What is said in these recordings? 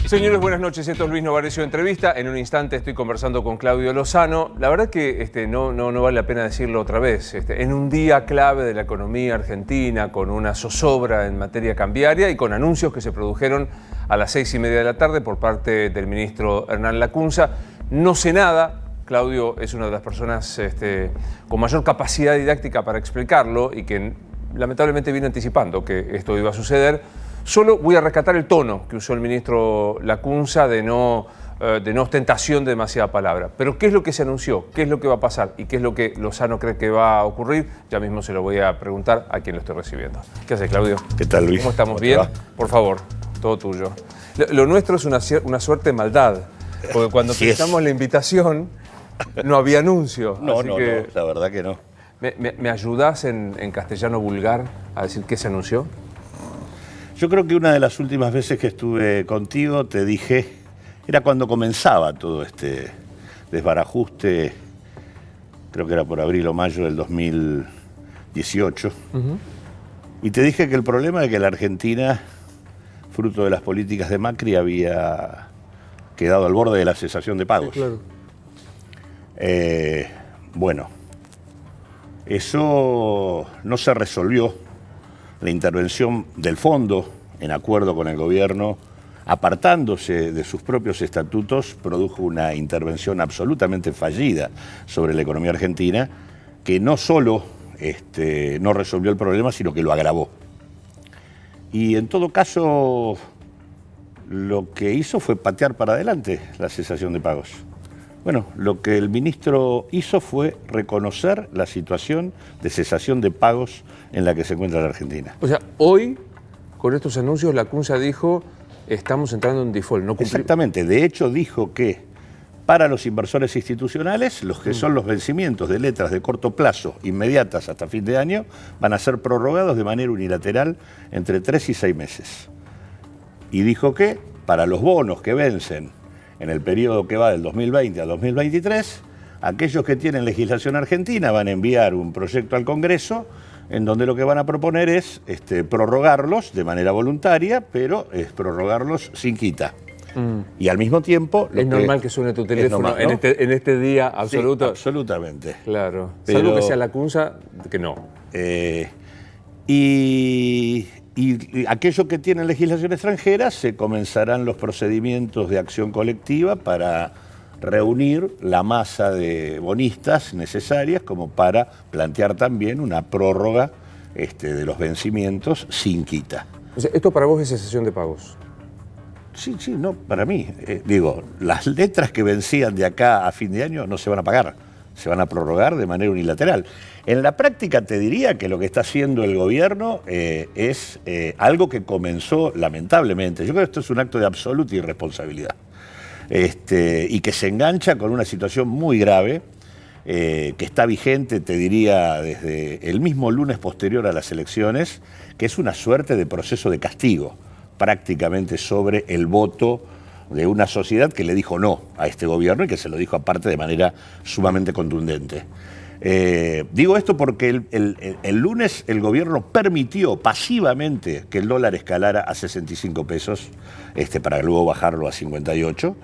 Señores, buenas noches. Esto es Luis Novarecio Entrevista. En un instante estoy conversando con Claudio Lozano. La verdad que no vale la pena decirlo otra vez. En un día clave de la economía argentina, con una zozobra en materia cambiaria y con anuncios que se produjeron a las 6:30 de la tarde por parte del ministro Hernán Lacunza. No sé nada. Claudio es una de las personas con mayor capacidad didáctica para explicarlo y que lamentablemente viene anticipando que esto iba a suceder. Solo voy a rescatar el tono que usó el ministro Lacunza de no ostentación de demasiada palabra. Pero ¿qué es lo que se anunció? ¿Qué es lo que va a pasar? ¿Y qué es lo que Lozano cree que va a ocurrir? Ya mismo se lo voy a preguntar a quien lo estoy recibiendo. ¿Qué haces, Claudio? ¿Qué tal, Luis? ¿Cómo estamos? ¿Bien? Por favor, todo tuyo. Lo nuestro es una suerte de maldad, porque cuando empezamos la invitación no había anuncio. No, la verdad que no. ¿Me ayudás en castellano vulgar a decir qué se anunció? Yo creo que una de las últimas veces que estuve contigo te dije, era cuando comenzaba todo este desbarajuste, creo que era por abril o mayo del 2018, y te dije que el problema es que la Argentina, fruto de las políticas de Macri, había quedado al borde de la cesación de pagos. Sí, claro. Bueno, eso no se resolvió. La intervención del fondo, en acuerdo con el gobierno, apartándose de sus propios estatutos, produjo una intervención absolutamente fallida sobre la economía argentina, que no solo no resolvió el problema, sino que lo agravó. Y en todo caso, lo que hizo fue patear para adelante la cesación de pagos. Bueno, lo que el ministro hizo fue reconocer la situación de cesación de pagos en la que se encuentra la Argentina. O sea, hoy, con estos anuncios, Lacunza dijo, estamos entrando en default. No Exactamente. De hecho, dijo que para los inversores institucionales, los que son los vencimientos de letras de corto plazo, inmediatas hasta fin de año, van a ser prorrogados de manera unilateral entre 3 y 6 meses. Y dijo que para los bonos que vencen en el periodo que va del 2020 al 2023, aquellos que tienen legislación argentina van a enviar un proyecto al Congreso en donde lo que van a proponer es prorrogarlos de manera voluntaria, pero es prorrogarlos sin quita. Y al mismo tiempo... Es normal que suene tu teléfono normal, ¿no? en este día absoluto. Sí, absolutamente. Claro. Pero, salvo que sea Lacunza, que no. Y aquellos que tienen legislación extranjera, se comenzarán los procedimientos de acción colectiva para reunir la masa de bonistas necesarias como para plantear también una prórroga de los vencimientos sin quita. O sea, ¿esto para vos es cesación de pagos? Sí, no, para mí. Digo, las letras que vencían de acá a fin de año no se van a pagar, se van a prorrogar de manera unilateral. En la práctica te diría que lo que está haciendo el gobierno es algo que comenzó lamentablemente. Yo creo que esto es un acto de absoluta irresponsabilidad y que se engancha con una situación muy grave que está vigente, te diría, desde el mismo lunes posterior a las elecciones, que es una suerte de proceso de castigo prácticamente sobre el voto de una sociedad que le dijo no a este gobierno y que se lo dijo aparte de manera sumamente contundente. Digo esto porque el lunes el gobierno permitió pasivamente que el dólar escalara a 65 pesos para luego bajarlo a 58,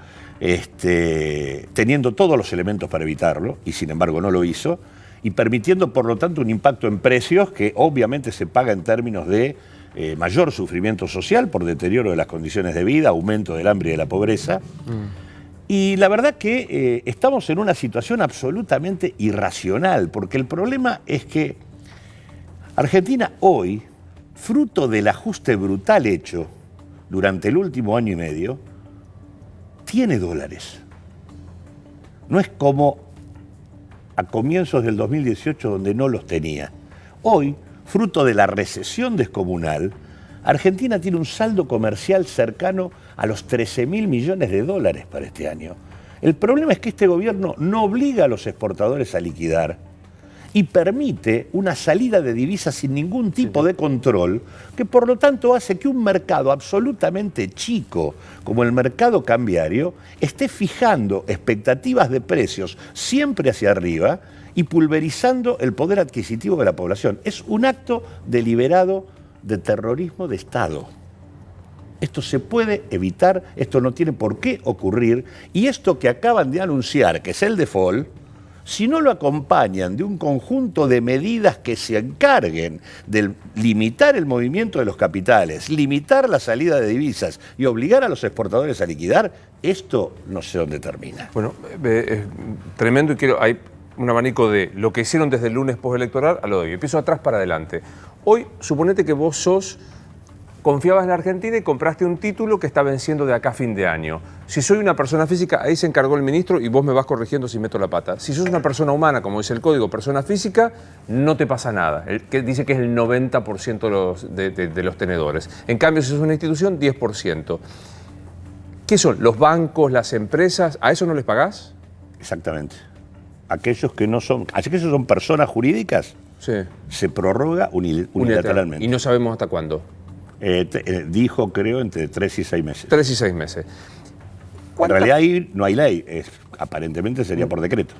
teniendo todos los elementos para evitarlo y sin embargo no lo hizo y permitiendo por lo tanto un impacto en precios que obviamente se paga en términos de mayor sufrimiento social por deterioro de las condiciones de vida, aumento del hambre y de la pobreza. Y la verdad que estamos en una situación absolutamente irracional, porque el problema es que Argentina hoy, fruto del ajuste brutal hecho durante el último año y medio, tiene dólares. No es como a comienzos del 2018 donde no los tenía. Hoy, fruto de la recesión descomunal, Argentina tiene un saldo comercial cercano a los 13.000 millones de dólares para este año. El problema es que este gobierno no obliga a los exportadores a liquidar y permite una salida de divisas sin ningún tipo de control, que por lo tanto hace que un mercado absolutamente chico, como el mercado cambiario, esté fijando expectativas de precios siempre hacia arriba y pulverizando el poder adquisitivo de la población. Es un acto deliberado de terrorismo de Estado. Esto se puede evitar, esto no tiene por qué ocurrir, y esto que acaban de anunciar, que es el default, si no lo acompañan de un conjunto de medidas que se encarguen de limitar el movimiento de los capitales, limitar la salida de divisas y obligar a los exportadores a liquidar, esto no sé dónde termina. Bueno, es tremendo y hay un abanico de lo que hicieron desde el lunes postelectoral a lo de hoy. Empiezo atrás para adelante. Hoy, suponete que vos confiabas en la Argentina y compraste un título que está venciendo de acá a fin de año. Si soy una persona física, ahí se encargó el ministro y vos me vas corrigiendo si meto la pata. Si sos una persona humana, como dice el código, persona física, no te pasa nada. Que dice que es el 90% de los tenedores. En cambio, si sos una institución, 10%. ¿Qué son? ¿Los bancos, las empresas? ¿A eso no les pagás? Exactamente. Aquellos que son personas jurídicas, sí, se prorroga unilateralmente. Y no sabemos hasta cuándo. Dijo, creo, entre 3 y 6 meses. 3 y 6 meses. En realidad ahí no hay ley, aparentemente sería por decreto.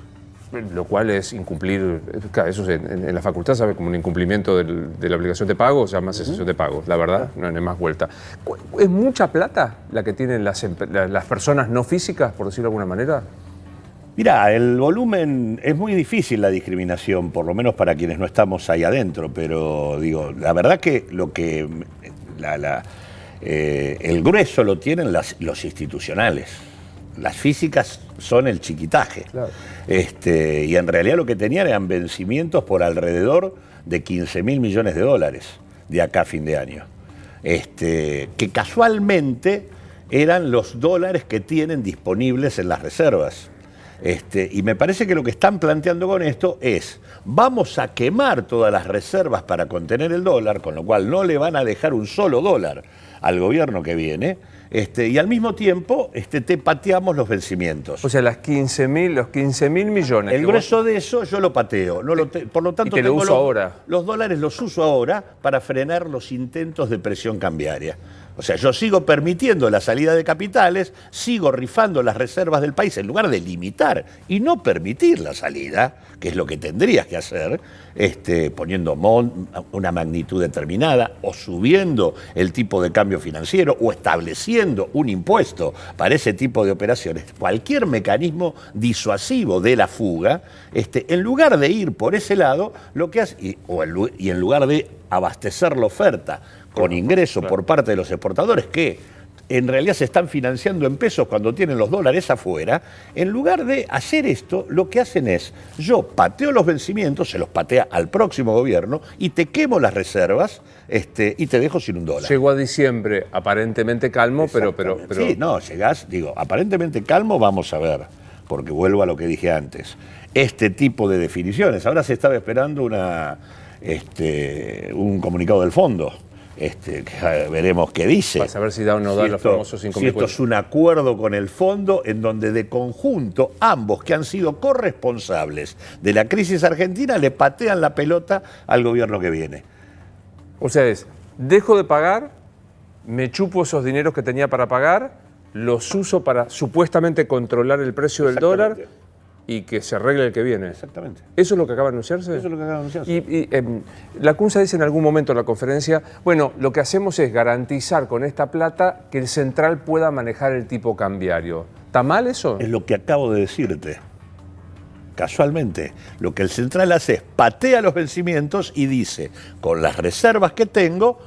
Lo cual es incumplir, claro, eso en la facultad sabe como un incumplimiento de la obligación de pago, se llama cesación de pago, la verdad, no hay más vuelta. ¿Es mucha plata la que tienen las personas no físicas, por decirlo de alguna manera? Mirá, el volumen, es muy difícil la discriminación, por lo menos para quienes no estamos ahí adentro, pero digo, la verdad que el grueso lo tienen los institucionales. Las físicas son el chiquitaje. Claro. Y en realidad lo que tenían eran vencimientos por alrededor de 15.000 millones de dólares de acá a fin de año. Que casualmente eran los dólares que tienen disponibles en las reservas. Y me parece que lo que están planteando con esto es, vamos a quemar todas las reservas para contener el dólar, con lo cual no le van a dejar un solo dólar al gobierno que viene, y al mismo tiempo te pateamos los vencimientos. O sea, los 15.000 millones. El grueso de eso yo lo pateo. Por lo tanto, y te lo uso ahora. Los dólares los uso ahora para frenar los intentos de presión cambiaria. O sea, yo sigo permitiendo la salida de capitales, sigo rifando las reservas del país en lugar de limitar y no permitir la salida, que es lo que tendrías que hacer, poniendo una magnitud determinada o subiendo el tipo de cambio financiero o estableciendo un impuesto para ese tipo de operaciones. Cualquier mecanismo disuasivo de la fuga, en lugar de ir por ese lado, lo que hace, y en lugar de abastecer la oferta con ingreso por parte de los exportadores que en realidad se están financiando en pesos cuando tienen los dólares afuera, en lugar de hacer esto, lo que hacen es, yo pateo los vencimientos, se los patea al próximo gobierno y te quemo las reservas y te dejo sin un dólar. Llegó a diciembre aparentemente calmo, pero... Sí, no, llegás, aparentemente calmo, vamos a ver, porque vuelvo a lo que dije antes. Este tipo de definiciones, ahora se estaba esperando un comunicado del fondo. Que veremos qué dice. Para saber si da o no da los famosos 5.000. Si esto es un acuerdo con el fondo en donde de conjunto ambos que han sido corresponsables de la crisis argentina le patean la pelota al gobierno que viene. O sea, dejo de pagar, me chupo esos dineros que tenía para pagar, los uso para supuestamente controlar el precio del dólar y que se arregle el que viene. Exactamente. ¿Eso es lo que acaba de anunciarse? Eso es lo que acaba de anunciarse. Y la CUNSA dice en algún momento en la conferencia, bueno, lo que hacemos es garantizar con esta plata que el central pueda manejar el tipo cambiario. ¿Está mal eso? Es lo que acabo de decirte. Casualmente, lo que el central hace es patea los vencimientos y dice, con las reservas que tengo,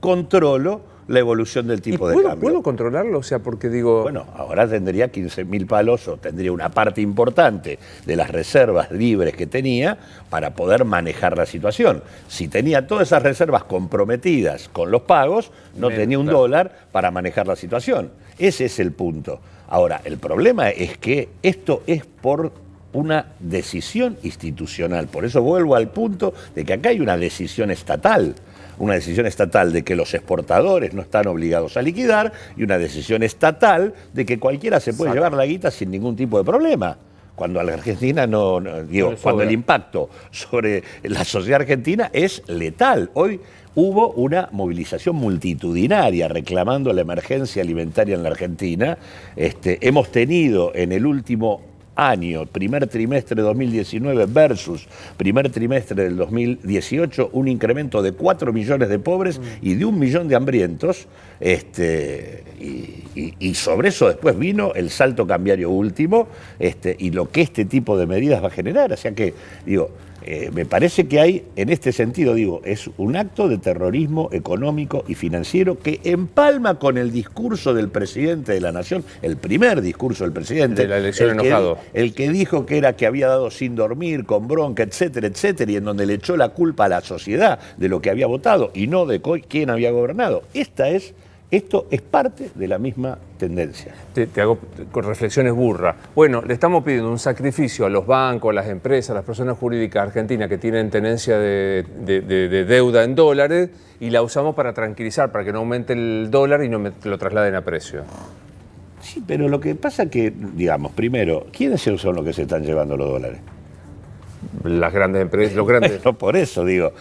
controlo la evolución del tipo de cambio. ¿Puedo controlarlo? O sea, porque digo... Bueno, ahora tendría 15.000 palos o tendría una parte importante de las reservas libres que tenía para poder manejar la situación. Si tenía todas esas reservas comprometidas con los pagos, no tenía un dólar para manejar la situación. Ese es el punto. Ahora, el problema es que esto es por una decisión institucional. Por eso vuelvo al punto de que acá hay una decisión estatal. Una decisión estatal de que los exportadores no están obligados a liquidar y una decisión estatal de que cualquiera se puede llevar la guita sin ningún tipo de problema. Cuando a la Argentina cuando el impacto sobre la sociedad argentina es letal. Hoy hubo una movilización multitudinaria reclamando la emergencia alimentaria en la Argentina. Hemos tenido en el último año, primer trimestre de 2019 versus primer trimestre del 2018, un incremento de 4 millones de pobres y de 1 millón de hambrientos, y sobre eso después vino el salto cambiario último, y lo que este tipo de medidas va a generar. O sea que, digo, me parece que hay, en este sentido, digo, es un acto de terrorismo económico y financiero que empalma con el discurso del presidente de la Nación, el primer discurso del presidente. De la elección enojado. El que dijo que era que había dado sin dormir, con bronca, etcétera, etcétera, y en donde le echó la culpa a la sociedad de lo que había votado y no de quién había gobernado. Esto es parte de la misma tendencia. Te hago con reflexiones burras. Bueno, le estamos pidiendo un sacrificio a los bancos, a las empresas, a las personas jurídicas argentinas que tienen tenencia de deuda en dólares y la usamos para tranquilizar, para que no aumente el dólar y no lo trasladen a precio. Sí, pero lo que pasa que, digamos, primero, ¿quiénes son los que se están llevando los dólares? Las grandes empresas, los grandes... Bueno, por eso digo,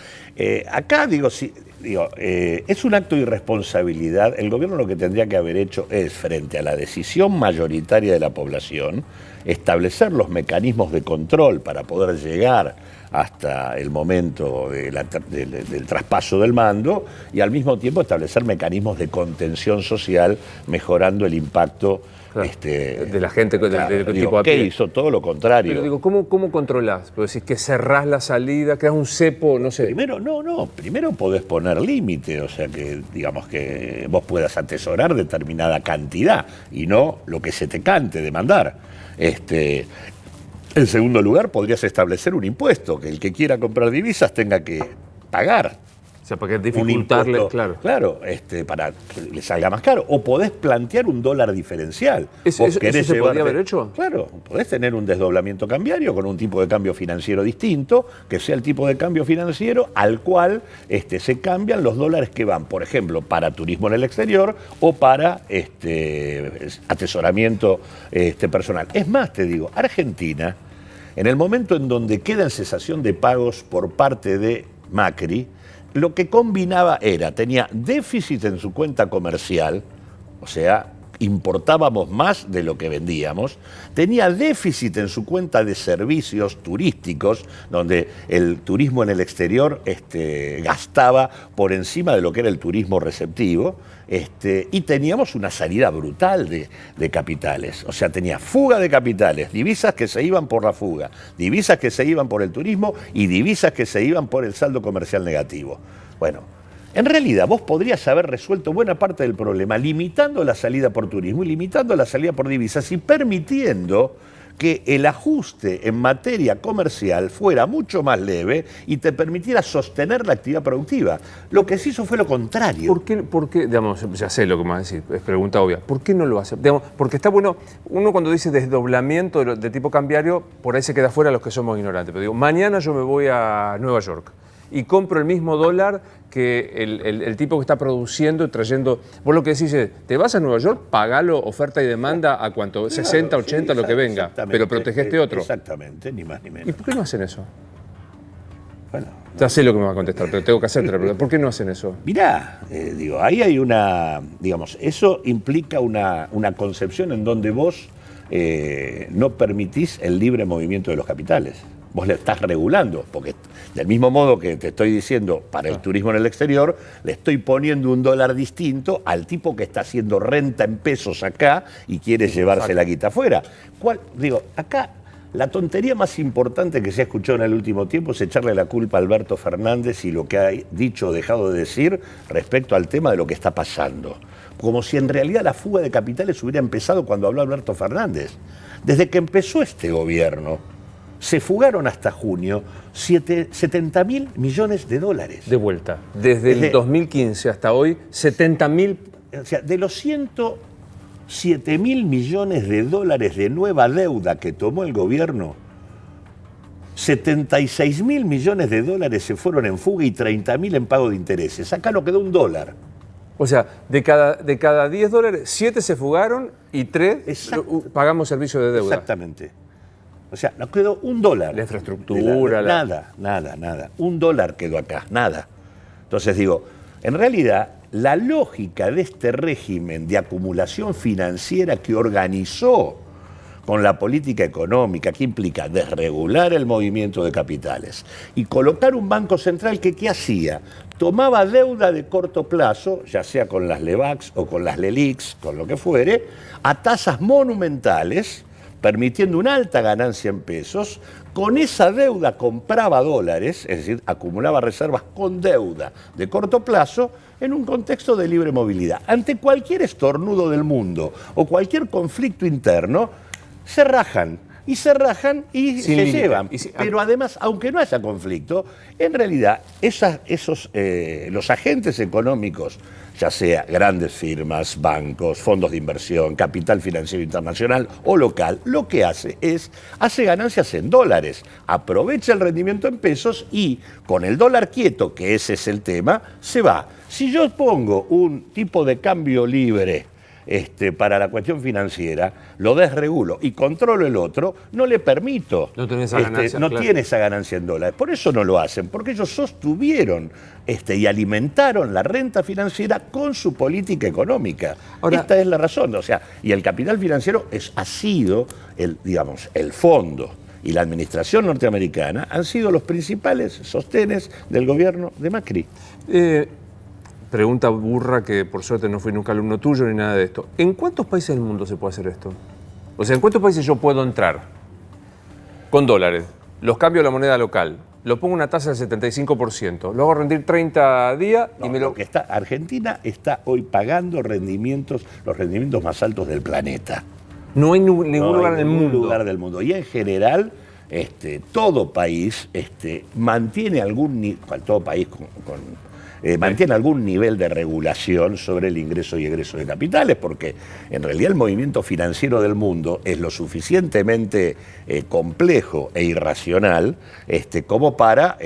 acá digo, sí, es un acto de irresponsabilidad. El gobierno lo que tendría que haber hecho es, frente a la decisión mayoritaria de la población, establecer los mecanismos de control para poder llegar hasta el momento del traspaso del mando y al mismo tiempo establecer mecanismos de contención social, mejorando el impacto. Claro, de la gente de tipo a ¿qué pie. Hizo? Todo lo contrario. Pero digo, ¿cómo controlás? Porque decís que cerrás la salida, creas un cepo, no sé. Primero podés poner límite, o sea que digamos que vos puedas atesorar determinada cantidad y no lo que se te cante demandar. En segundo lugar, podrías establecer un impuesto, que el que quiera comprar divisas tenga que pagar. O sea, para dificultarle, claro, para que le salga más caro. O podés plantear un dólar diferencial. ¿Eso se podría haber hecho? Claro, podés tener un desdoblamiento cambiario con un tipo de cambio financiero distinto, que sea el tipo de cambio financiero al cual se cambian los dólares que van, por ejemplo, para turismo en el exterior o para atesoramiento personal. Es más, te digo, Argentina, en el momento en donde queda en cesación de pagos por parte de Macri, lo que combinaba tenía déficit en su cuenta comercial, o sea, importábamos más de lo que vendíamos, tenía déficit en su cuenta de servicios turísticos, donde el turismo en el exterior gastaba por encima de lo que era el turismo receptivo, y teníamos una salida brutal de capitales. O sea, tenía fuga de capitales, divisas que se iban por la fuga, divisas que se iban por el turismo y divisas que se iban por el saldo comercial negativo. Bueno, en realidad vos podrías haber resuelto buena parte del problema limitando la salida por turismo y limitando la salida por divisas y permitiendo que el ajuste en materia comercial fuera mucho más leve y te permitiera sostener la actividad productiva. Lo que se hizo fue lo contrario. ¿Por qué, digamos, ya sé lo que me vas a decir, es pregunta obvia, ¿por qué no lo hace? Digamos, porque está bueno, uno cuando dice desdoblamiento de tipo cambiario, por ahí se queda fuera los que somos ignorantes, pero digo, mañana yo me voy a Nueva York y compro el mismo dólar que el tipo que está produciendo y trayendo. Vos lo que decís es, te vas a Nueva York, pagalo, oferta y demanda a cuánto, 60, 80, lo que venga, pero protegeste otro. Exactamente, ni más ni menos. ¿Y por qué no hacen eso? Bueno, ya sé lo que me va a contestar, pero tengo que hacerte la pregunta. ¿Por qué no hacen eso? Mirá, ahí hay eso implica una concepción en donde vos no permitís el libre movimiento de los capitales. Vos le estás regulando, porque del mismo modo que te estoy diciendo para el turismo en el exterior, le estoy poniendo un dólar distinto al tipo que está haciendo renta en pesos acá y quiere llevarse la guita afuera. Acá la tontería más importante que se ha escuchado en el último tiempo es echarle la culpa a Alberto Fernández y lo que ha dicho o dejado de decir respecto al tema de lo que está pasando. Como si en realidad la fuga de capitales hubiera empezado cuando habló Alberto Fernández. Desde que empezó este gobierno, se fugaron hasta junio 70.000 millones de dólares. De vuelta. Desde el 2015 hasta hoy, 70.000. O sea, de los 107.000 millones de dólares de nueva deuda que tomó el gobierno, 76.000 millones de dólares se fueron en fuga y 30.000 en pago de intereses. Acá no quedó un dólar. O sea, de cada 10 dólares, 7 se fugaron y 3 pagamos servicio de deuda. Exactamente. O sea, no quedó un dólar. La infraestructura. Nada. Un dólar quedó acá, nada. Entonces en realidad, la lógica de este régimen de acumulación financiera que organizó con la política económica, que implica desregular el movimiento de capitales y colocar un banco central que, ¿qué hacía? Tomaba deuda de corto plazo, ya sea con las LEVAX o con las LELIQs, con lo que fuere, a tasas monumentales, permitiendo una alta ganancia en pesos. Con esa deuda compraba dólares, es decir, acumulaba reservas con deuda de corto plazo en un contexto de libre movilidad. Ante cualquier estornudo del mundo o cualquier conflicto interno, se rajan y se llevan. Pero además, aunque no haya conflicto, en realidad los agentes económicos, ya sea grandes firmas, bancos, fondos de inversión, capital financiero internacional o local, lo que hace ganancias en dólares, aprovecha el rendimiento en pesos y con el dólar quieto, que ese es el tema, se va. Si yo pongo un tipo de cambio libre para la cuestión financiera, lo desregulo y controlo el otro, no le permito, no tiene esa ganancia, no tiene esa ganancia en dólares. Por eso no lo hacen, porque ellos sostuvieron y alimentaron la renta financiera con su política económica. Ahora, esta es la razón, o sea, y el capital financiero ha sido el fondo y la administración norteamericana han sido los principales sostenes del gobierno de Macri. Pregunta burra que por suerte no fui nunca alumno tuyo ni nada de esto. ¿En cuántos países del mundo se puede hacer esto? O sea, ¿en cuántos países yo puedo entrar con dólares? Los cambio a la moneda local, lo pongo una tasa del 75%, lo hago rendir 30 días y me lo... Argentina está hoy pagando los rendimientos más altos del planeta. No hay ningún lugar en el mundo. Lugar del mundo. Y en general, todo país mantiene mantiene algún nivel de regulación sobre el ingreso y egreso de capitales, porque en realidad el movimiento financiero del mundo es lo suficientemente complejo e irracional como para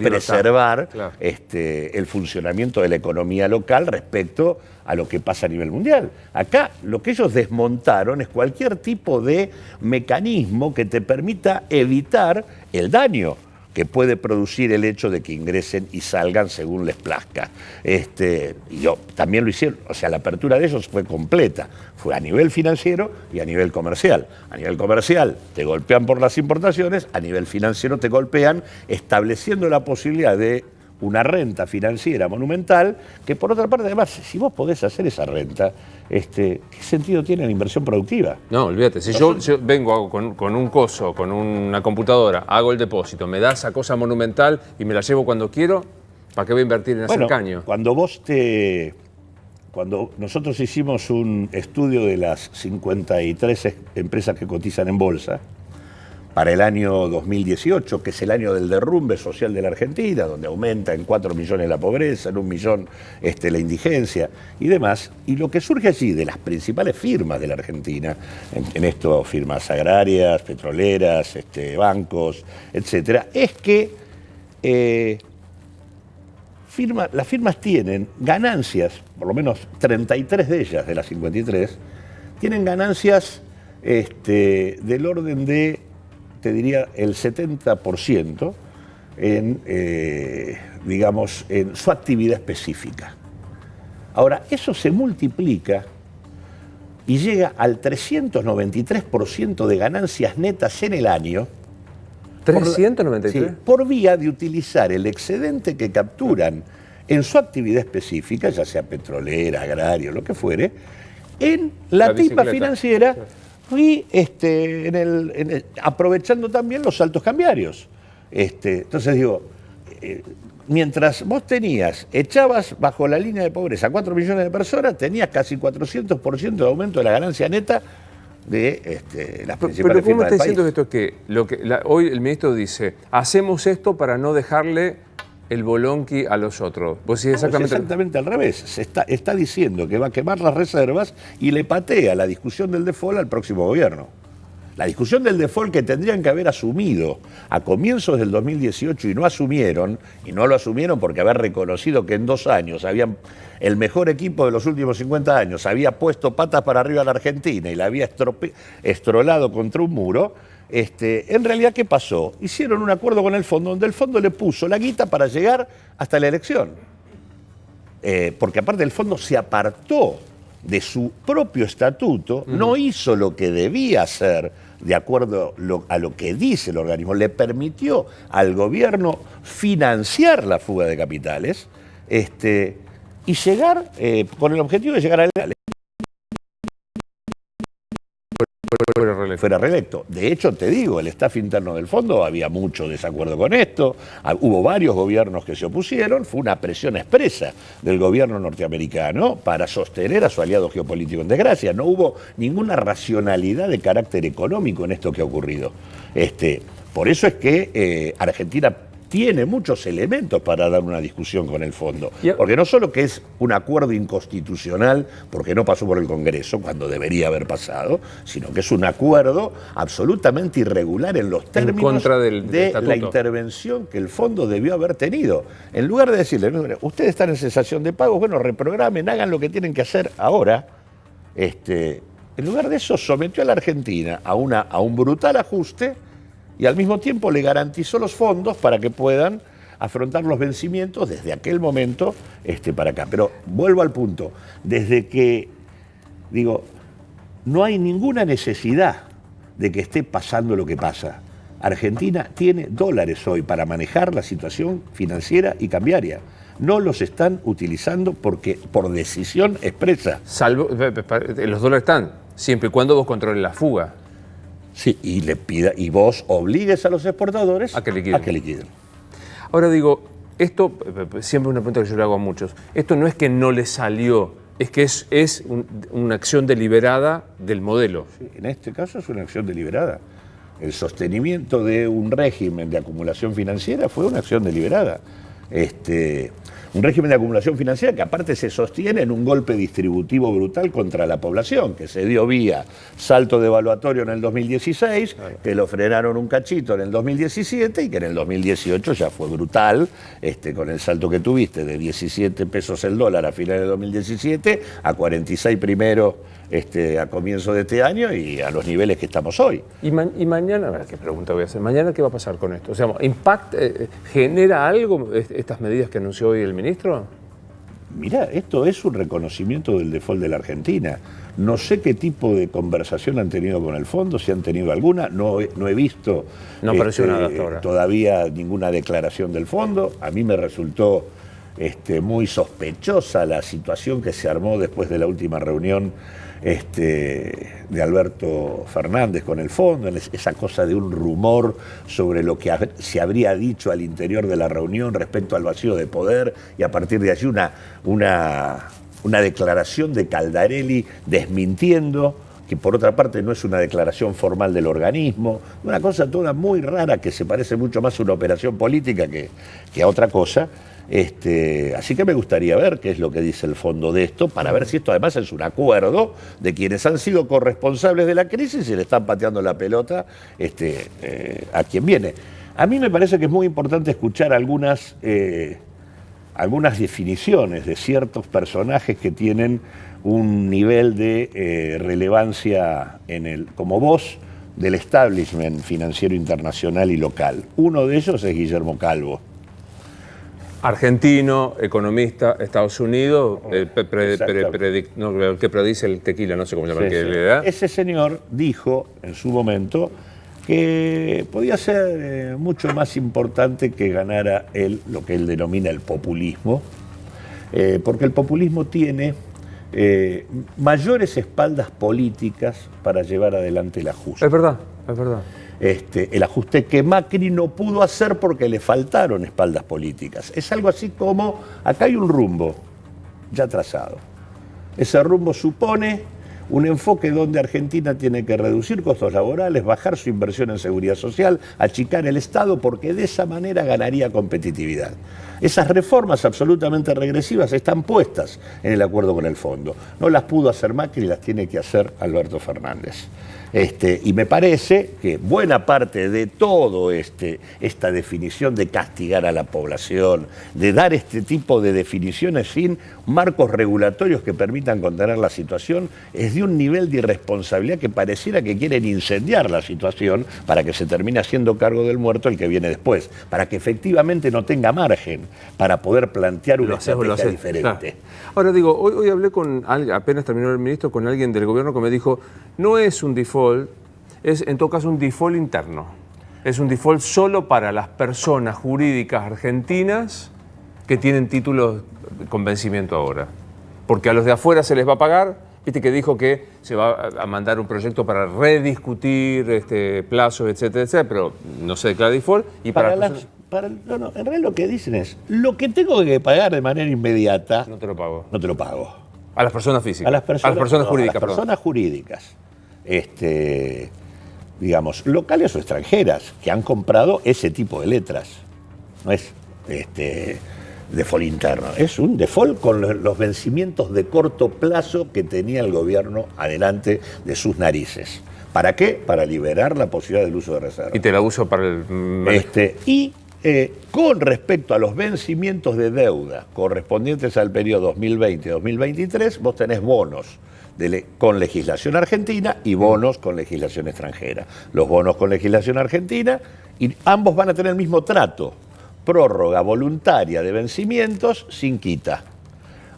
preservar el funcionamiento de la economía local respecto a lo que pasa a nivel mundial. Acá lo que ellos desmontaron es cualquier tipo de mecanismo que te permita evitar el daño que puede producir el hecho de que ingresen y salgan según les plazca. Y también lo hicieron, o sea, la apertura de ellos fue completa, fue a nivel financiero y a nivel comercial. A nivel comercial te golpean por las importaciones, a nivel financiero te golpean estableciendo la posibilidad de una renta financiera monumental, que por otra parte, además, si vos podés hacer esa renta, ¿qué sentido tiene la inversión productiva? No, olvídate, si yo vengo con un coso, con una computadora, hago el depósito, me da esa cosa monumental y me la llevo cuando quiero, ¿para qué voy a invertir en hacer caño? Cuando nosotros hicimos un estudio de las 53 empresas que cotizan en bolsa, para el año 2018, que es el año del derrumbe social de la Argentina, donde aumenta en 4 millones la pobreza, en 1 millón la indigencia y demás. Y lo que surge allí de las principales firmas de la Argentina, en esto firmas agrarias, petroleras, bancos, etcétera, es que las firmas tienen ganancias, por lo menos 33 de ellas, de las 53, tienen ganancias del orden de, te diría, el 70% en su actividad específica. Ahora, eso se multiplica y llega al 393% de ganancias netas en el año. ¿393? Por vía de utilizar el excedente que capturan en su actividad específica, ya sea petrolera, agrario, lo que fuere, en la tipa financiera y aprovechando también los saltos cambiarios. Entonces digo, mientras vos echabas bajo la línea de pobreza 4 millones de personas, tenías casi 400% de aumento de la ganancia neta de las principales firmas del país. Pero ¿cómo está diciendo esto? Hoy el ministro dice, hacemos esto para no dejarle el bolonqui a los otros. Vos decís exactamente al revés. Está diciendo que va a quemar las reservas y le patea la discusión del default al próximo gobierno. La discusión del default que tendrían que haber asumido a comienzos del 2018 y no lo asumieron porque haber reconocido que en 2 años el mejor equipo de los últimos 50 años había puesto patas para arriba a la Argentina y la había estrolado contra un muro. En realidad, ¿qué pasó? Hicieron un acuerdo con el fondo, donde el fondo le puso la guita para llegar hasta la elección. Porque aparte el fondo se apartó de su propio estatuto, no hizo lo que debía hacer de acuerdo a lo que dice el organismo. Le permitió al gobierno financiar la fuga de capitales y llegar, con el objetivo de llegar a fuera reelecto. De hecho, te digo, el staff interno del fondo había mucho desacuerdo con esto, hubo varios gobiernos que se opusieron, fue una presión expresa del gobierno norteamericano para sostener a su aliado geopolítico en desgracia. No hubo ninguna racionalidad de carácter económico en esto que ha ocurrido. Por eso es que Argentina tiene muchos elementos para dar una discusión con el fondo. Porque no solo que es un acuerdo inconstitucional, porque no pasó por el Congreso, cuando debería haber pasado, sino que es un acuerdo absolutamente irregular en los términos en contra del la intervención que el fondo debió haber tenido. En lugar de decirle, ustedes están en cesación de pagos, bueno, reprogramen, hagan lo que tienen que hacer ahora. En lugar de eso, sometió a la Argentina a un brutal ajuste y al mismo tiempo le garantizó los fondos para que puedan afrontar los vencimientos desde aquel momento para acá. Pero vuelvo al punto, desde que, digo, no hay ninguna necesidad de que esté pasando lo que pasa. Argentina tiene dólares hoy para manejar la situación financiera y cambiaria. No los están utilizando porque por decisión expresa. Salvo, los dólares están, siempre y cuando vos controles la fuga. Sí, y vos obligues a los exportadores a que liquiden. Ahora digo, esto, siempre una pregunta que yo le hago a muchos, esto no es que no le salió, es que es una acción deliberada del modelo. Sí, en este caso es una acción deliberada. El sostenimiento de un régimen de acumulación financiera fue una acción deliberada. Un régimen de acumulación financiera que aparte se sostiene en un golpe distributivo brutal contra la población, que se dio vía salto devaluatorio en el 2016, que lo frenaron un cachito en el 2017 y que en el 2018 ya fue brutal, con el salto que tuviste de 17 pesos el dólar a finales de 2017 a 46 primero a comienzo de este año y a los niveles que estamos hoy. Y mañana, a ver, ¿qué pregunta voy a hacer? ¿Mañana qué va a pasar con esto? O sea, ¿genera algo estas medidas que anunció hoy el ministro? Mirá, esto es un reconocimiento del default de la Argentina. No sé qué tipo de conversación han tenido con el fondo, si han tenido alguna, no he visto no apareció nada hasta ahora. Todavía ninguna declaración del fondo. A mí me resultó muy sospechosa la situación que se armó después de la última reunión de Alberto Fernández con el fondo, esa cosa de un rumor sobre lo que se habría dicho al interior de la reunión respecto al vacío de poder, y a partir de allí una declaración de Caldarelli desmintiendo, que por otra parte no es una declaración formal del organismo, una cosa toda muy rara que se parece mucho más a una operación política que a otra cosa. Así que me gustaría ver qué es lo que dice el fondo de esto, para ver si esto además es un acuerdo de quienes han sido corresponsables de la crisis y le están pateando la pelota a quien viene. A mí me parece que es muy importante escuchar algunas definiciones de ciertos personajes que tienen un nivel de relevancia como voz del establishment financiero internacional y local. Uno de ellos es Guillermo Calvo. Argentino, economista, Estados Unidos, que predice el tequila, no sé cómo llaman. Ese señor dijo en su momento que podía ser mucho más importante que ganara lo que él denomina el populismo, porque el populismo tiene mayores espaldas políticas para llevar adelante el ajuste. Es verdad, es verdad. El ajuste que Macri no pudo hacer porque le faltaron espaldas políticas. Es algo así como, acá hay un rumbo ya trazado. Ese rumbo supone un enfoque donde Argentina tiene que reducir costos laborales, bajar su inversión en seguridad social, achicar el Estado, porque de esa manera ganaría competitividad. Esas reformas absolutamente regresivas están puestas en el acuerdo con el fondo. No las pudo hacer Macri, las tiene que hacer Alberto Fernández. Y me parece que buena parte de todo esta definición de castigar a la población, de dar este tipo de definiciones sin marcos regulatorios que permitan contener la situación, es desde un nivel de irresponsabilidad que pareciera que quieren incendiar la situación para que se termine haciendo cargo del muerto el que viene después, para que efectivamente no tenga margen para poder plantear una estrategia diferente. Claro. Ahora digo, hoy hablé con alguien, apenas terminó el ministro, con alguien del gobierno que me dijo, no es un default, es en todo caso un default interno. Es un default solo para las personas jurídicas argentinas que tienen títulos con vencimiento ahora. Porque a los de afuera se les va a pagar, viste que dijo que se va a mandar un proyecto para rediscutir plazos, etcétera, etcétera, pero no se declara default. Y en realidad lo que dicen es, lo que tengo que pagar de manera inmediata... No te lo pago. No te lo pago. A las personas físicas. A las personas jurídicas, a las personas jurídicas. Digamos, locales o extranjeras, que han comprado ese tipo de letras. No es default interno, es un default con los vencimientos de corto plazo que tenía el gobierno adelante de sus narices. ¿Para qué? Para liberar la posibilidad del uso de reserva. Y te la uso para el... Con respecto a los vencimientos de deuda correspondientes al periodo 2020-2023, vos tenés bonos con legislación argentina y bonos con legislación extranjera. Los bonos con legislación argentina, y ambos van a tener el mismo trato, prórroga voluntaria de vencimientos sin quita.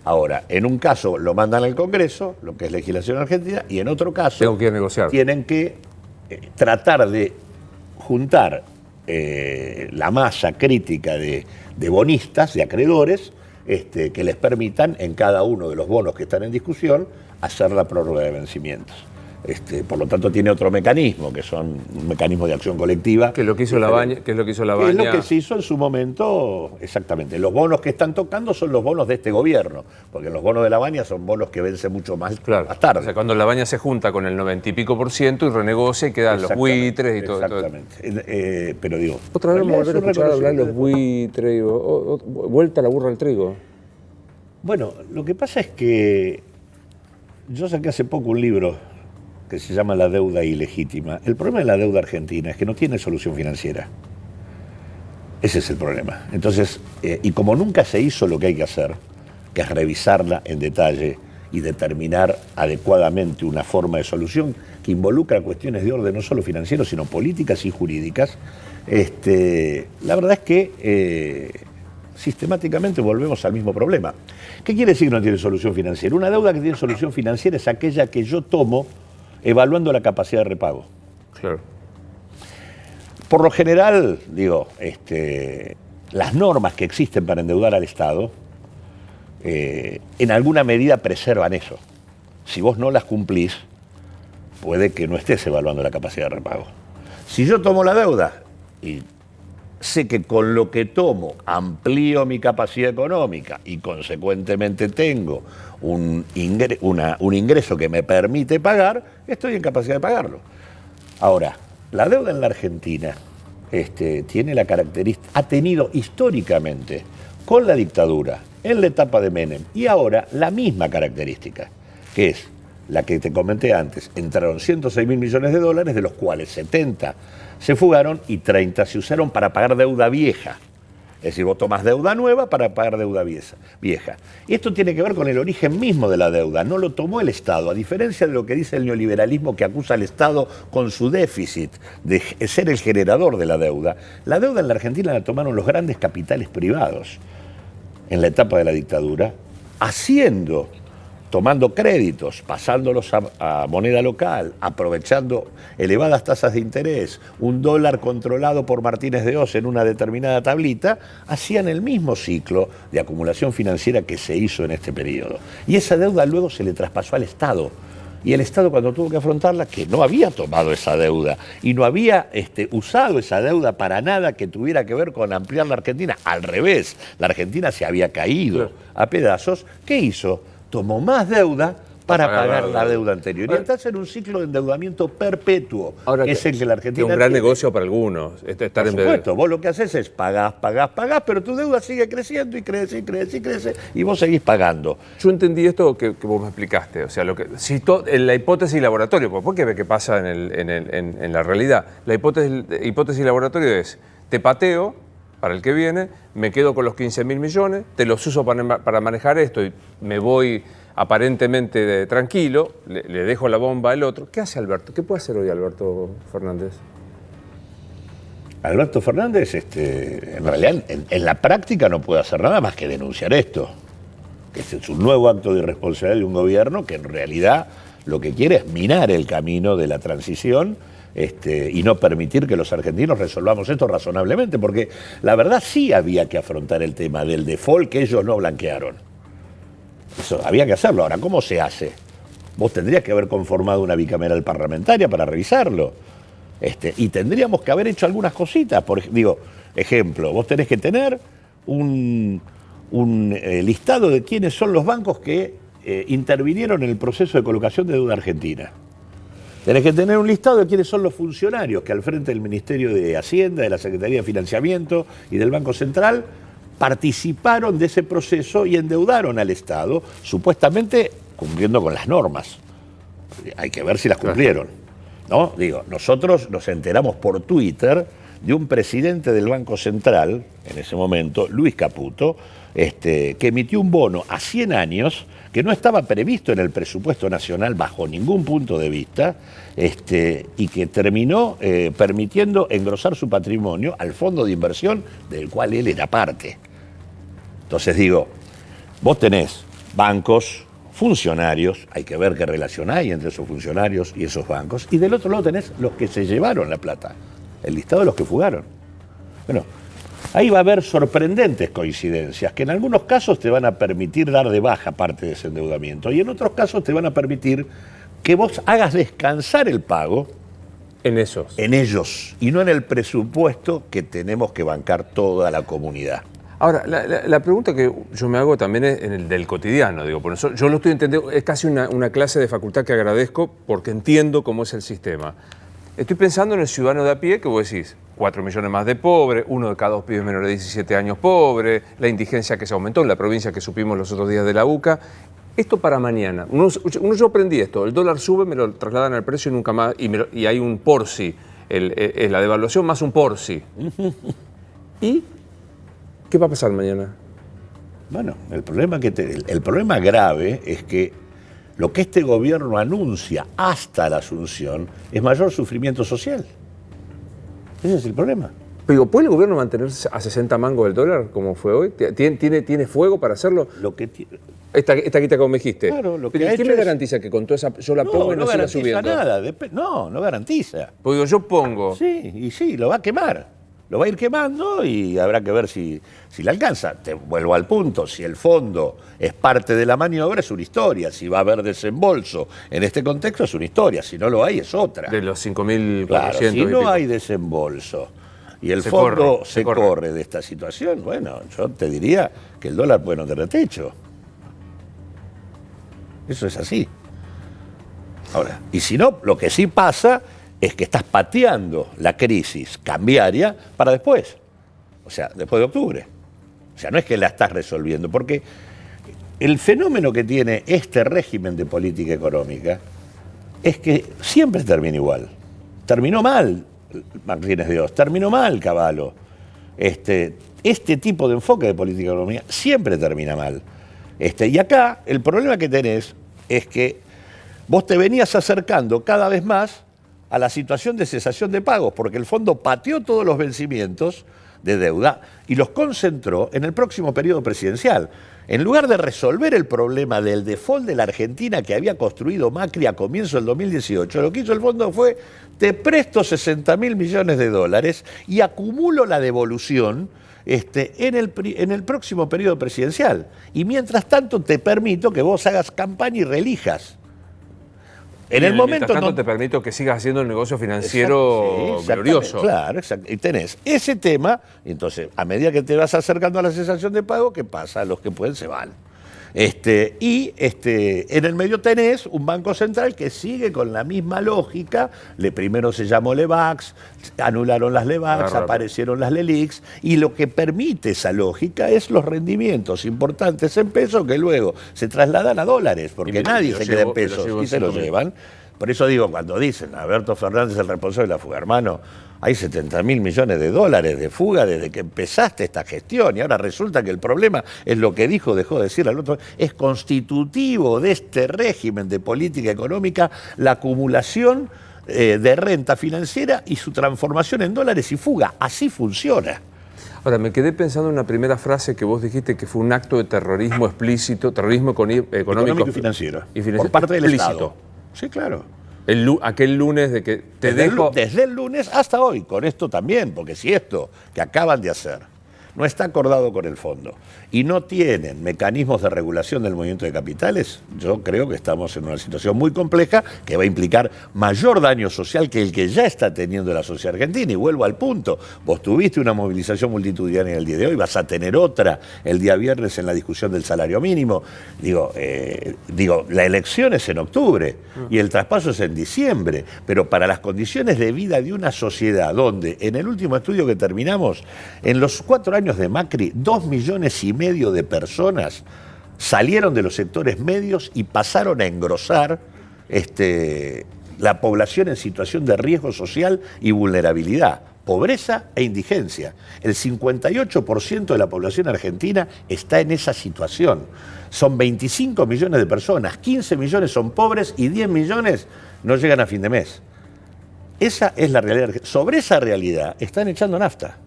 Ahora, en un caso lo mandan al Congreso, lo que es legislación argentina, y en otro caso tengo que negociar. Tienen que tratar de juntar la masa crítica de bonistas, de acreedores, que les permitan en cada uno de los bonos que están en discusión hacer la prórroga de vencimientos. Por lo tanto, tiene otro mecanismo, que son un mecanismo de acción colectiva. Que es lo que hizo Labaña. Que es lo que se hizo en su momento, exactamente. Los bonos que están tocando son los bonos de este gobierno, porque los bonos de Labaña son bonos que vencen mucho más tarde. O sea, cuando Labaña se junta con el 90 y pico % y renegocia y quedan los buitres y todo. Exactamente. Pero digo... Otra vez vamos a volver a escuchar hablar de los buitres, vuelta a la burra al trigo. Bueno, lo que pasa es que yo saqué hace poco un libro que se llama La deuda ilegítima. El problema de la deuda argentina es que no tiene solución financiera. Ese es el problema. Entonces, y como nunca se hizo lo que hay que hacer, que es revisarla en detalle y determinar adecuadamente una forma de solución que involucra cuestiones de orden no solo financiero, sino políticas y jurídicas, la verdad es que sistemáticamente volvemos al mismo problema. ¿Qué quiere decir que no tiene solución financiera? Una deuda que tiene solución financiera es aquella que yo tomo evaluando la capacidad de repago. Claro. Por lo general, digo, las normas que existen para endeudar al Estado, en alguna medida preservan eso. Si vos no las cumplís, puede que no estés evaluando la capacidad de repago. Si yo tomo la deuda y sé que con lo que tomo amplío mi capacidad económica y consecuentemente tengo un ingreso que me permite pagar, estoy en capacidad de pagarlo. Ahora, la deuda en la Argentina tiene la característica, ha tenido históricamente con la dictadura, en la etapa de Menem y ahora la misma característica, que es la que te comenté antes. Entraron 106.000 millones de dólares, de los cuales 70 se fugaron y 30 se usaron para pagar deuda vieja. Es decir, vos tomás deuda nueva para pagar deuda vieja. Y esto tiene que ver con el origen mismo de la deuda. No lo tomó el Estado, a diferencia de lo que dice el neoliberalismo, que acusa al Estado con su déficit de ser el generador de la deuda. La deuda en la Argentina la tomaron los grandes capitales privados en la etapa de la dictadura, tomando créditos, pasándolos a moneda local, aprovechando elevadas tasas de interés, un dólar controlado por Martínez de Oz en una determinada tablita, hacían el mismo ciclo de acumulación financiera que se hizo en este periodo. Y esa deuda luego se le traspasó al Estado. Y el Estado, cuando tuvo que afrontarla, que no había tomado esa deuda y no había usado esa deuda para nada que tuviera que ver con ampliar la Argentina, al revés, la Argentina se había caído a pedazos, ¿qué hizo? Tomó más deuda para pagar la deuda anterior. Y estás en un ciclo de endeudamiento perpetuo. Ahora, que es el que la Argentina es un gran negocio para algunos. Por supuesto, vos lo que haces es pagás, pero tu deuda sigue creciendo y crece, y vos seguís pagando. Yo entendí esto que vos me explicaste. O sea, en la hipótesis laboratorio, porque ¿por qué ve qué pasa en la realidad? La hipótesis laboratorio es, te pateo para el que viene, me quedo con los 15.000 millones, te los uso para manejar esto y me voy aparentemente tranquilo, le dejo la bomba al otro. ¿Qué hace Alberto? ¿Qué puede hacer hoy Alberto Fernández? Alberto Fernández, en realidad, en la práctica no puede hacer nada más que denunciar esto. Este es un nuevo acto de irresponsabilidad de un gobierno que en realidad lo que quiere es minar el camino de la transición y no permitir que los argentinos resolvamos esto razonablemente, porque la verdad sí había que afrontar el tema del default que ellos no blanquearon. Eso había que hacerlo. Ahora, ¿cómo se hace? Vos tendrías que haber conformado una bicameral parlamentaria para revisarlo. Y tendríamos que haber hecho algunas cositas. Ejemplo, vos tenés que tener un listado de quiénes son los bancos que intervinieron en el proceso de colocación de deuda argentina. Tenés que tener un listado de quiénes son los funcionarios que al frente del Ministerio de Hacienda, de la Secretaría de Financiamiento y del Banco Central participaron de ese proceso y endeudaron al Estado, supuestamente cumpliendo con las normas. Hay que ver si las cumplieron, ¿no? Nosotros nos enteramos por Twitter de un presidente del Banco Central, en ese momento, Luis Caputo, que emitió un bono a 100 años que no estaba previsto en el presupuesto nacional bajo ningún punto de vista, y que terminó permitiendo engrosar su patrimonio al fondo de inversión del cual él era parte. Entonces vos tenés bancos, funcionarios, hay que ver qué relación hay entre esos funcionarios y esos bancos, y del otro lado tenés los que se llevaron la plata, el listado de los que fugaron. Bueno, ahí va a haber sorprendentes coincidencias, que en algunos casos te van a permitir dar de baja parte de ese endeudamiento, y en otros casos te van a permitir que vos hagas descansar el pago en ellos, y no en el presupuesto que tenemos que bancar toda la comunidad. Ahora, la pregunta que yo me hago también es en el del cotidiano, por eso yo lo estoy entendiendo, es casi una clase de facultad que agradezco porque entiendo cómo es el sistema. Estoy pensando en el ciudadano de a pie, que vos decís, 4 millones más de pobres, 1 de cada 2 pibes menores de 17 años pobre, la indigencia que se aumentó en la provincia que supimos los otros días de la UCA. Esto para mañana. Yo aprendí esto, el dólar sube, me lo trasladan al precio y nunca más, y hay un por sí, la devaluación más un por sí. ¿Y qué va a pasar mañana? Bueno, el problema grave es que lo que este gobierno anuncia hasta la Asunción es mayor sufrimiento social. Ese es el problema. Pero ¿puede el gobierno mantenerse a 60 mangos del dólar como fue hoy? ¿Tiene fuego para hacerlo? Esta guita como me dijiste. Claro, ¿Qué me garantiza que con toda esa... Yo la pongo y no siga subiendo? Nada. No garantiza. Porque yo pongo... Sí, lo va a quemar. Lo va a ir quemando y habrá que ver si le alcanza. Te vuelvo al punto, si el fondo es parte de la maniobra es una historia, si va a haber desembolso en este contexto es una historia, si no lo hay es otra. De los 5.400. Claro, si no hay desembolso y el fondo se corre de esta situación, bueno, yo te diría que el dólar puede no tener techo. Eso es así. Ahora, y si no, lo que sí pasa es que estás pateando la crisis cambiaria para después, o sea, después de octubre. O sea, no es que la estás resolviendo, porque el fenómeno que tiene este régimen de política económica es que siempre termina igual. Terminó mal Martínez de Oz, terminó mal Cavallo. Este tipo de enfoque de política económica siempre termina mal. Y acá el problema que tenés es que vos te venías acercando cada vez más a la situación de cesación de pagos, porque el fondo pateó todos los vencimientos de deuda y los concentró en el próximo periodo presidencial. En lugar de resolver el problema del default de la Argentina que había construido Macri a comienzo del 2018, lo que hizo el fondo fue, te presto 60.000 millones de dólares y acumulo la devolución en el próximo periodo presidencial. Y mientras tanto te permito que vos hagas campaña y reelijas. En el momento tanto te permito que sigas haciendo el negocio financiero glorioso. Claro, exacto. Y tenés ese tema, y entonces, a medida que te vas acercando a la cesación de pago, ¿qué pasa? Los que pueden se van. En el medio tenés un Banco Central que sigue con la misma lógica. Primero se llamó LEVAX, anularon las LEVAX, aparecieron las LELIX, y lo que permite esa lógica es los rendimientos importantes en pesos que luego se trasladan a dólares, porque nadie se queda en pesos y se los llevan. Por eso digo, cuando dicen Alberto Fernández es el responsable de la fuga, hermano, hay 70.000 millones de dólares de fuga desde que empezaste esta gestión y ahora resulta que el problema es lo que dejó de decir al otro, es constitutivo de este régimen de política económica la acumulación de renta financiera y su transformación en dólares y fuga. Así funciona. Ahora, me quedé pensando en una primera frase que vos dijiste que fue un acto de terrorismo explícito, terrorismo económico Y financiero. Y por parte del explícito. Estado. Sí, claro. Aquel lunes de que Desde el lunes hasta hoy, con esto también, porque si esto que acaban de hacer no está acordado con el fondo y no tienen mecanismos de regulación del movimiento de capitales, yo creo que estamos en una situación muy compleja que va a implicar mayor daño social que el que ya está teniendo la sociedad argentina. Y vuelvo al punto, vos tuviste una movilización multitudinaria el día de hoy, vas a tener otra el día viernes en la discusión del salario mínimo. Digo, la elección es en octubre y el traspaso es en diciembre, pero para las condiciones de vida de una sociedad donde, en el último estudio que terminamos, en los 4 años de Macri, 2,5 millones de personas salieron de los sectores medios y pasaron a engrosar la población en situación de riesgo social y vulnerabilidad, pobreza e indigencia. El 58% de la población argentina está en esa situación. Son 25 millones de personas, 15 millones son pobres y 10 millones no llegan a fin de mes. Esa es la realidad. Sobre esa realidad están echando nafta.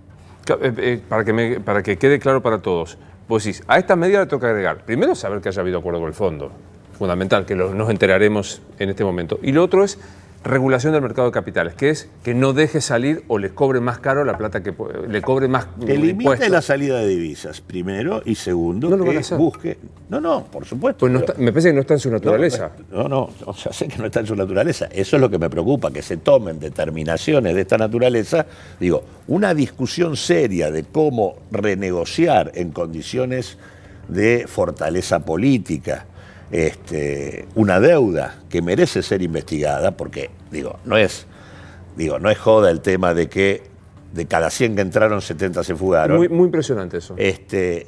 Para que quede claro para todos, vos decís, a esta medida le toca agregar, primero saber que haya habido acuerdo con el fondo, fundamental, que nos enteraremos en este momento. Y lo otro es regulación del mercado de capitales, que es que no deje salir o les cobre más caro la plata que le cobre más que limite impuestos. la salida de divisas, primero, y segundo, no lo que van a hacer. Busque... No, por supuesto. Pues no está, me parece que no está en su naturaleza. No, o sea, sé que no está en su naturaleza. Eso es lo que me preocupa, que se tomen determinaciones de esta naturaleza. Digo, una discusión seria de cómo renegociar en condiciones de fortaleza política una deuda que merece ser investigada, porque no es joda el tema de que de cada 100 que entraron, 70 se fugaron. Muy impresionante eso.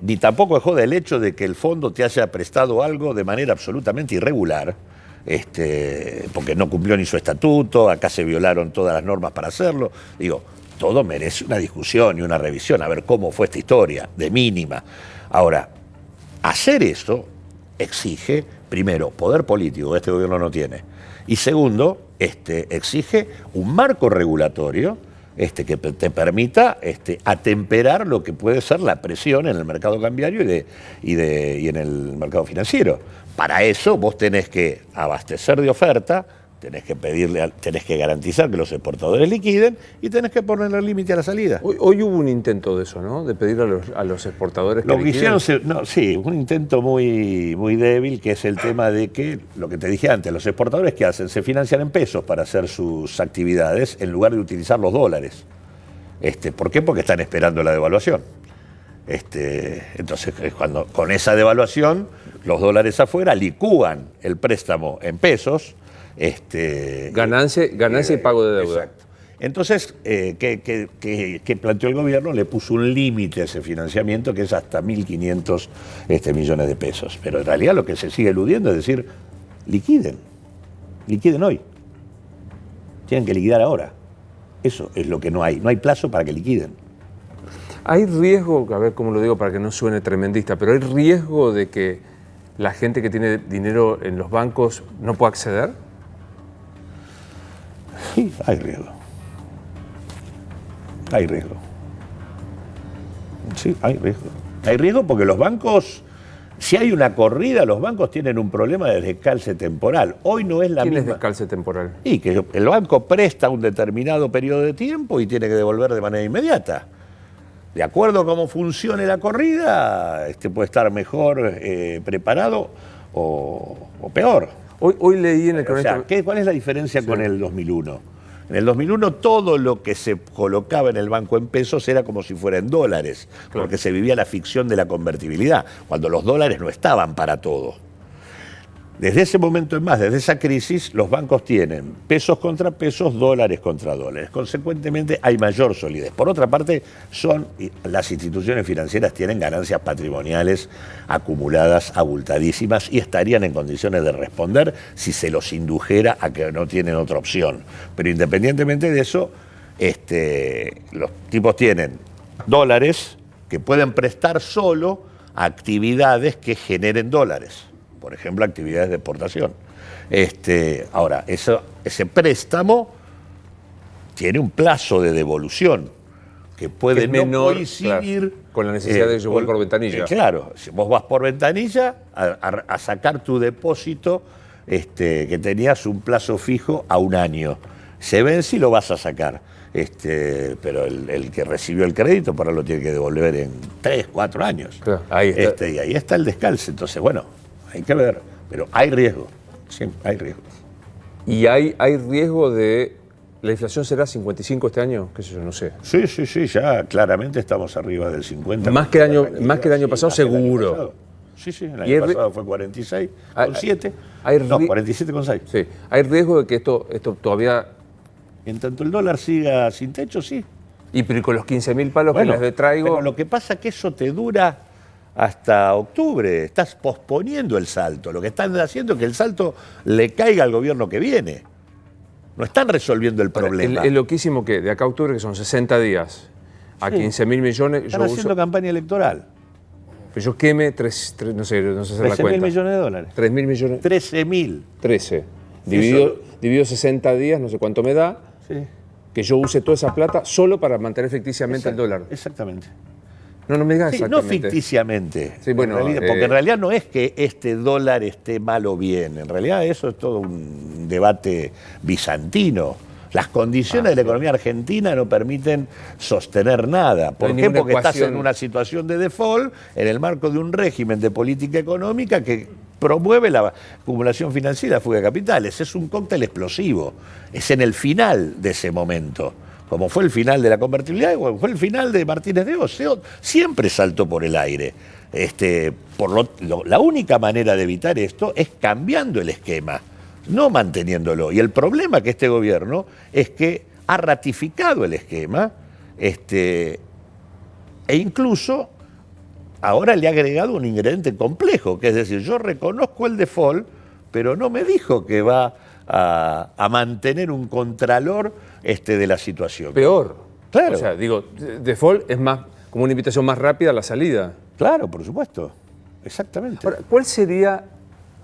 Ni tampoco es joda el hecho de que el fondo te haya prestado algo de manera absolutamente irregular, porque no cumplió ni su estatuto, acá se violaron todas las normas para hacerlo. Todo merece una discusión y una revisión, a ver cómo fue esta historia, de mínima. Ahora, hacer eso exige, primero, poder político, que este gobierno no tiene, y segundo, exige un marco regulatorio que te permita atemperar lo que puede ser la presión en el mercado cambiario y en el mercado financiero. Para eso vos tenés que abastecer de oferta, tenés que garantizar que los exportadores liquiden y tenés que ponerle límite a la salida. Hoy hubo un intento de eso, ¿no? De pedir a los exportadores que liquiden. Sí, un intento muy, muy débil, que es el tema de que, lo que te dije antes, los exportadores ¿qué hacen? Se financian en pesos para hacer sus actividades en lugar de utilizar los dólares. ¿Por qué? Porque están esperando la devaluación. Entonces, cuando con esa devaluación, los dólares afuera licúan el préstamo en pesos. Ganancia y pago de deuda. Exacto. Entonces, ¿qué planteó el gobierno? Le puso un límite a ese financiamiento que es hasta 1.500 millones de pesos. Pero en realidad lo que se sigue eludiendo es decir, liquiden hoy. Tienen que liquidar ahora. Eso es lo que no hay plazo para que liquiden. Hay riesgo, a ver cómo lo digo para que no suene tremendista, pero hay riesgo de que la gente que tiene dinero en los bancos no pueda acceder. Sí, hay riesgo. Hay riesgo. Sí, hay riesgo. Hay riesgo porque los bancos, si hay una corrida, los bancos tienen un problema de descalce temporal. Hoy no es la misma. ¿Quién es descalce temporal? Y que el banco presta un determinado periodo de tiempo y tiene que devolver de manera inmediata. De acuerdo a cómo funcione la corrida, puede estar mejor preparado o peor. Hoy leí en el cronista. ¿Cuál es la diferencia con el 2001? En el 2001 todo lo que se colocaba en el banco en pesos era como si fuera en dólares, claro, porque se vivía la ficción de la convertibilidad, cuando los dólares no estaban para todo. Desde ese momento en más, desde esa crisis, los bancos tienen pesos contra pesos, dólares contra dólares. Consecuentemente, hay mayor solidez. Por otra parte, las instituciones financieras tienen ganancias patrimoniales acumuladas, abultadísimas, y estarían en condiciones de responder si se los indujera a que no tienen otra opción. Pero independientemente de eso, los tipos tienen dólares que pueden prestar solo a actividades que generen dólares. Por ejemplo, actividades de exportación. Ahora, ese préstamo tiene un plazo de devolución que puede es menor, coincidir, claro, con la necesidad de que yo voy por ventanilla. Claro, si vos vas por ventanilla a sacar tu depósito que tenías un plazo fijo a 1 año. Se vence y lo vas a sacar. Pero el que recibió el crédito por ahí lo tiene que devolver en 3, 4 años. Claro, ahí está. Y ahí está el descalce. Entonces, bueno, hay que ver, pero hay riesgo, sí, hay riesgo. ¿Y hay riesgo de la inflación será 55 este año? ¿Qué sé yo? No sé. Sí, ya claramente estamos arriba del 50. Más que el año pasado, seguro. Sí, el año pasado fue 46,7. No, 47,6. Sí. ¿Hay riesgo de que esto todavía... En tanto el dólar siga sin techo, sí. Y pero con los 15.000 palos que les traigo... Pero lo que pasa es que eso te dura hasta octubre. Estás posponiendo el salto. Lo que están haciendo es que el salto le caiga al gobierno que viene. No están resolviendo el problema. Es loquísimo que de acá a octubre, que son 60 días, a 15.000 millones... Están haciendo campaña electoral. Que yo queme no sé hacer la cuenta. 13.000 millones de dólares. 3.000 millones. 13.000. 13. Dividido 60 días, no sé cuánto me da. Sí. Que yo use toda esa plata solo para mantener ficticiamente el dólar. Exactamente. No me digas exactamente. No ficticiamente. Sí, bueno, porque en realidad no es que este dólar esté mal o bien. En realidad eso es todo un debate bizantino. Las condiciones de la economía argentina no permiten sostener nada. ¿Por qué? Porque estás en una situación de default en el marco de un régimen de política económica que promueve la acumulación financiera, la fuga de capitales. Es un cóctel explosivo. Es en el final de ese momento. Como fue el final de la convertibilidad, como fue el final de Martínez de Oz. Siempre saltó por el aire. La única manera de evitar esto es cambiando el esquema, no manteniéndolo. Y el problema que este gobierno es que ha ratificado el esquema e incluso ahora le ha agregado un ingrediente complejo, que es decir, yo reconozco el default, pero no me dijo que va a mantener un contralor de la situación. Peor. Claro. O sea, digo, default es más como una invitación más rápida a la salida. Claro, por supuesto. Exactamente. Ahora, ¿cuál sería...?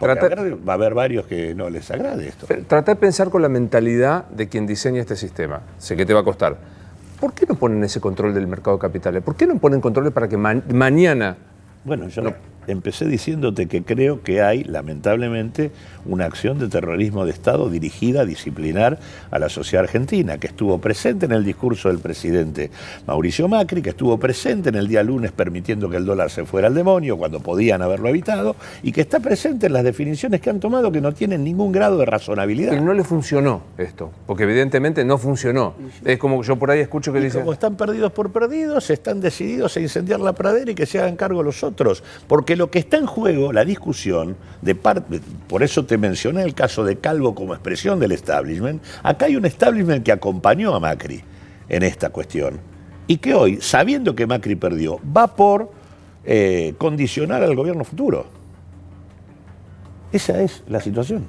Va a haber varios que no les agrade esto. Tratar de pensar con la mentalidad de quien diseña este sistema. Sé que te va a costar. ¿Por qué no ponen ese control del mercado de capitales? ¿Por qué no ponen controles para que mañana... Bueno, yo empecé diciéndote que creo que hay, lamentablemente, una acción de terrorismo de Estado dirigida a disciplinar a la sociedad argentina, que estuvo presente en el discurso del presidente Mauricio Macri, que estuvo presente en el día lunes permitiendo que el dólar se fuera al demonio cuando podían haberlo evitado, y que está presente en las definiciones que han tomado que no tienen ningún grado de razonabilidad. Pero no le funcionó esto, porque evidentemente no funcionó. Es como yo por ahí escucho que dicen... Como están perdidos por perdidos, están decididos a incendiar la pradera y que se hagan cargo los otros. Porque lo que está en juego, la discusión, por eso te mencioné el caso de Calvo como expresión del establishment, acá hay un establishment que acompañó a Macri en esta cuestión y que hoy, sabiendo que Macri perdió, va por condicionar al gobierno futuro. Esa es la situación.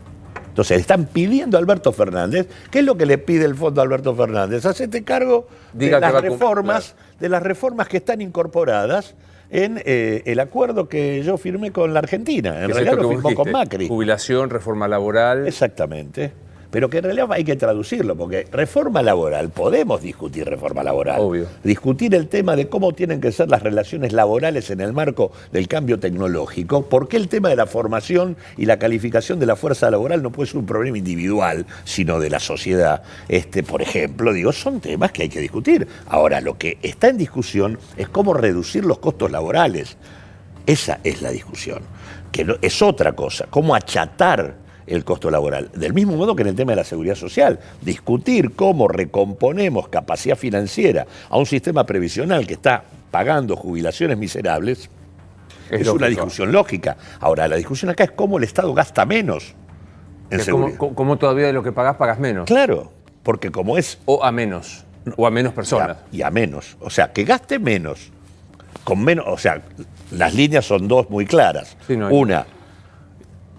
Entonces, están pidiendo a Alberto Fernández, ¿qué es lo que le pide el fondo a Alberto Fernández? Hacete cargo de las reformas que están incorporadas en el acuerdo que yo firmé con la Argentina. En realidad lo firmó con Macri. Jubilación, reforma laboral. Exactamente. Pero que en realidad hay que traducirlo, porque reforma laboral, podemos discutir reforma laboral. Obvio. Discutir el tema de cómo tienen que ser las relaciones laborales en el marco del cambio tecnológico, por qué el tema de la formación y la calificación de la fuerza laboral no puede ser un problema individual, sino de la sociedad. Por ejemplo, son temas que hay que discutir. Ahora, lo que está en discusión es cómo reducir los costos laborales. Esa es la discusión, que es otra cosa, cómo achatar el costo laboral. Del mismo modo que en el tema de la seguridad social, discutir cómo recomponemos capacidad financiera a un sistema previsional que está pagando jubilaciones miserables Es una discusión lógica. Ahora, la discusión acá es cómo el Estado gasta menos en seguridad. ¿Cómo todavía de lo que pagas menos? Claro, porque como es... O a menos personas. Y a menos. O sea, que gaste menos. Con menos, o sea, las líneas son dos muy claras. Sí, no hay... Una,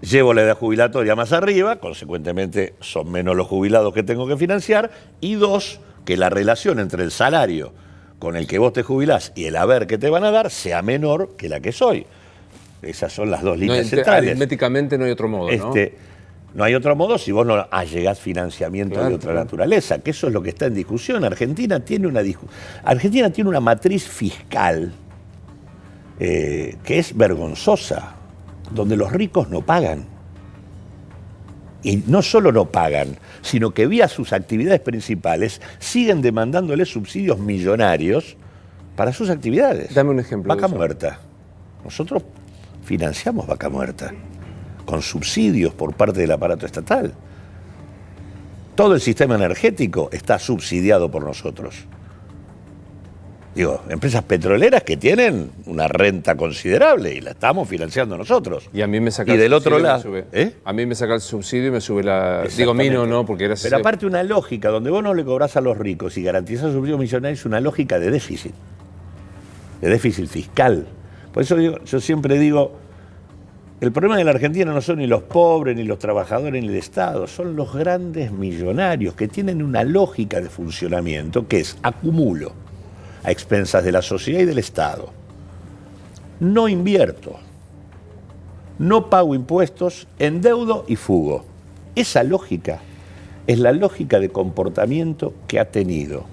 llevo la edad jubilatoria más arriba, consecuentemente son menos los jubilados que tengo que financiar. Y dos, que la relación entre el salario con el que vos te jubilás y el haber que te van a dar sea menor que la que soy. Esas son las dos líneas centrales. Aritméticamente no hay otro modo, ¿no? No hay otro modo si vos no allegás financiamiento claro, de otra naturaleza, que eso es lo que está en discusión. Argentina tiene una matriz fiscal que es vergonzosa, donde los ricos no pagan. Y no solo no pagan, sino que vía sus actividades principales siguen demandándole subsidios millonarios para sus actividades. Dame un ejemplo. Vaca Muerta. Nosotros financiamos Vaca Muerta con subsidios por parte del aparato estatal. Todo el sistema energético está subsidiado por nosotros. Digo, empresas petroleras que tienen una renta considerable y la estamos financiando nosotros. Y a mí me saca el subsidio. A mí me saca el subsidio y me sube la... Digo, Mino no, porque era... Pero aparte una lógica, donde vos no le cobrás a los ricos y garantizás subsidios millonarios, es una lógica de déficit fiscal. Por eso yo siempre digo, el problema de la Argentina no son ni los pobres, ni los trabajadores, ni el Estado, son los grandes millonarios que tienen una lógica de funcionamiento que es acumulo a expensas de la sociedad y del Estado. No invierto, no pago impuestos, endeudo y fugo. Esa lógica es la lógica de comportamiento que ha tenido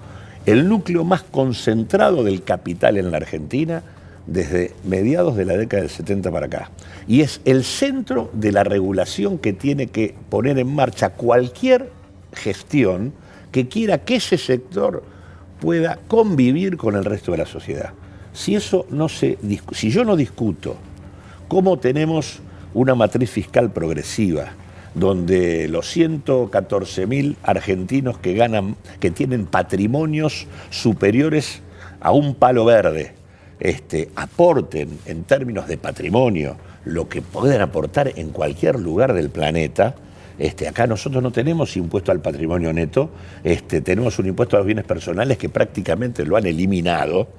el núcleo más concentrado del capital en la Argentina desde mediados de la década del 70 para acá. Y es el centro de la regulación que tiene que poner en marcha cualquier gestión que quiera que ese sector pueda convivir con el resto de la sociedad. Si yo no discuto cómo tenemos una matriz fiscal progresiva, donde los 114.000 argentinos que tienen patrimonios superiores a un palo verde, aporten en términos de patrimonio lo que pueden aportar en cualquier lugar del planeta. Acá nosotros no tenemos impuesto al patrimonio neto, tenemos un impuesto a los bienes personales que prácticamente lo han eliminado.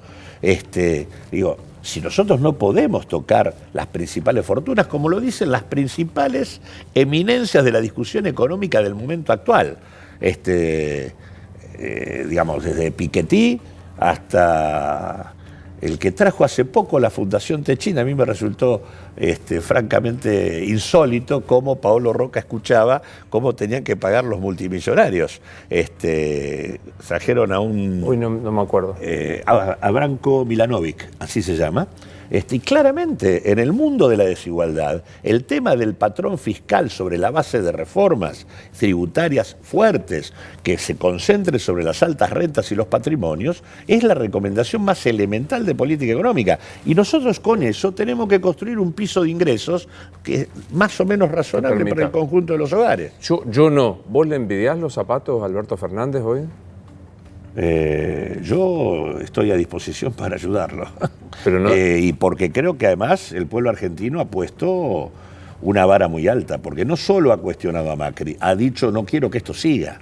Digo, si nosotros no podemos tocar las principales fortunas, como lo dicen las principales eminencias de la discusión económica del momento actual, digamos, desde Piketty hasta el que trajo hace poco la Fundación Techin, a mí me resultó francamente insólito cómo Paolo Roca escuchaba cómo tenían que pagar los multimillonarios. Trajeron a un... Uy, no me acuerdo. A Branko Milanovic, así se llama. Y claramente, en el mundo de la desigualdad, el tema del patrón fiscal sobre la base de reformas tributarias fuertes que se concentren sobre las altas rentas y los patrimonios es la recomendación más elemental de política económica. Y nosotros con eso tenemos que construir un piso de ingresos que es más o menos razonable para el conjunto de los hogares. Yo no. ¿Vos le envidiás los zapatos a Alberto Fernández hoy? Yo estoy a disposición para ayudarlo. Pero no... y porque creo que además el pueblo argentino ha puesto una vara muy alta, porque no solo ha cuestionado a Macri, ha dicho no quiero que esto siga.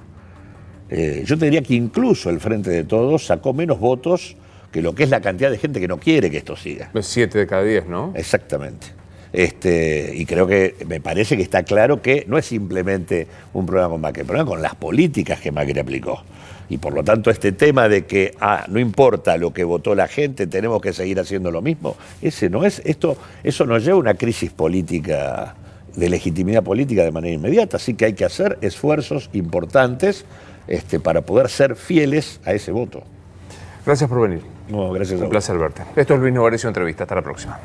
Yo te diría que incluso el Frente de Todos sacó menos votos que lo que es la cantidad de gente que no quiere que esto siga. 7 de cada 10, ¿no? Exactamente. Y creo que me parece que está claro que no es simplemente un problema con Macri, es un problema con las políticas que Macri aplicó. Y por lo tanto este tema de que no importa lo que votó la gente, tenemos que seguir haciendo lo mismo, eso nos lleva a una crisis política, de legitimidad política de manera inmediata. Así que hay que hacer esfuerzos importantes para poder ser fieles a ese voto. Gracias por venir. No, gracias a vos. Un placer verte. Esto es Luis Novarecio Entrevista. Hasta la próxima.